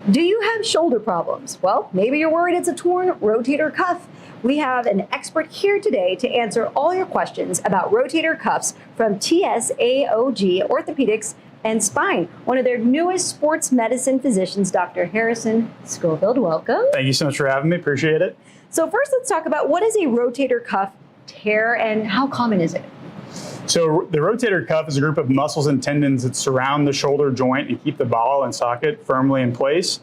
Do you have shoulder problems? Well, maybe you're worried it's a torn rotator cuff. We have an expert here today to answer all your questions about rotator cuffs from TSAOG Orthopedics and Spine. One of their newest sports medicine physicians, Dr. Harrison Scofield. Welcome. Thank you so much for having me. Appreciate it. So first, let's talk about what is a rotator cuff tear and how common is it? So the rotator cuff is a group of muscles and tendons that surround the shoulder joint and keep the ball and socket firmly in place.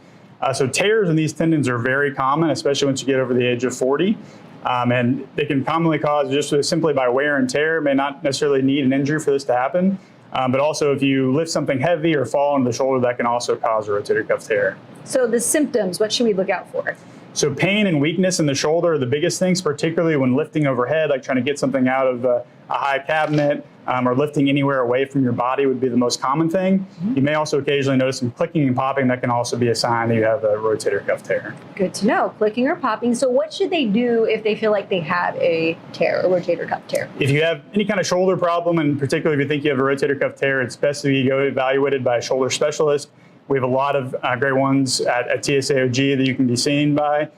So tears in these tendons are very common, especially once you get over the age of 40. And they can commonly cause just simply by wear and tear. May not necessarily need an injury for this to happen. But also if you lift something heavy or fall into the shoulder, that can also cause a rotator cuff tear. So the symptoms, what should we look out for? So pain and weakness in the shoulder are the biggest things, particularly when lifting overhead, like trying to get something out of a high cabinet or lifting anywhere away from your body would be the most common thing. Mm-hmm. You may also occasionally notice some clicking and popping. That can also be a sign that you have a rotator cuff tear. Good to know, clicking or popping. So what should they do if they feel like they have a tear, a rotator cuff tear? If you have any kind of shoulder problem, and particularly if you think you have a rotator cuff tear, it's best to go evaluated by a shoulder specialist. We have a lot of great ones at TSAOG that you can be seen by.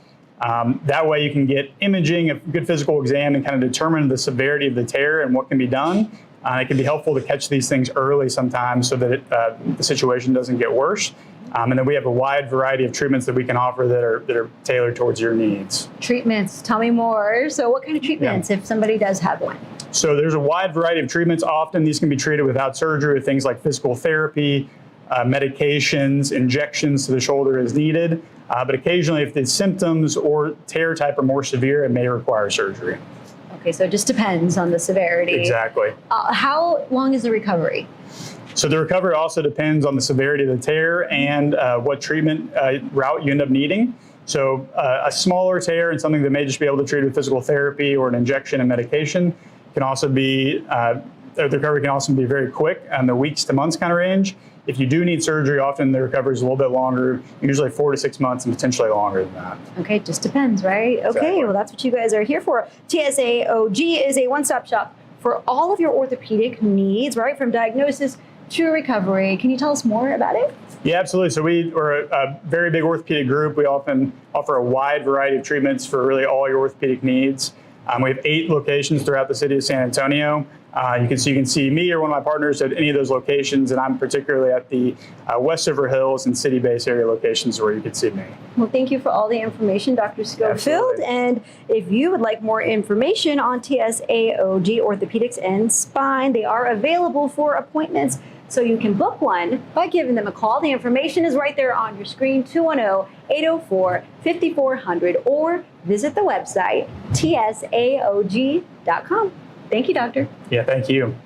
That way you can get imaging, a good physical exam, and kind of determine the severity of the tear and what can be done. It can be helpful to catch these things early sometimes so that the situation doesn't get worse. And then we have a wide variety of treatments that we can offer that are tailored towards your needs. Treatments, tell me more. So what kind of treatments if somebody does have one? So there's a wide variety of treatments. Often these can be treated without surgery with things like physical therapy, medications, injections to the shoulder as needed. But occasionally if the symptoms or tear type are more severe, it may require surgery. Okay, so it just depends on the severity. Exactly. How long is the recovery? So the recovery also depends on the severity of the tear and what treatment route you end up needing. So a smaller tear and something that may just be able to treat with physical therapy or an injection and medication can also be, the recovery can also be very quick in the weeks to months kind of range. If you do need surgery, often the recovery is a little bit longer, usually 4 to 6 months and potentially longer than that. Okay, just depends, right? Okay, exactly. Well, that's what you guys are here for. TSAOG is a one-stop shop for all of your orthopedic needs, right? From diagnosis to recovery. Can you tell us more about it? Yeah, absolutely. So we're a very big orthopedic group. We often offer a wide variety of treatments for really all your orthopedic needs. We have 8 locations throughout the city of San Antonio. You can see me or one of my partners at any of those locations, and I'm particularly at the West River Hills and City Base area locations where you can see me. Well, thank you for all the information, Dr. Scofield. Absolutely. And if you would like more information on TSAOG Orthopedics and Spine, they are available for appointments. So you can book one by giving them a call. The information is right there on your screen, 210-804-5400, or visit the website, tsaog.com. Thank you, doctor. Yeah, thank you.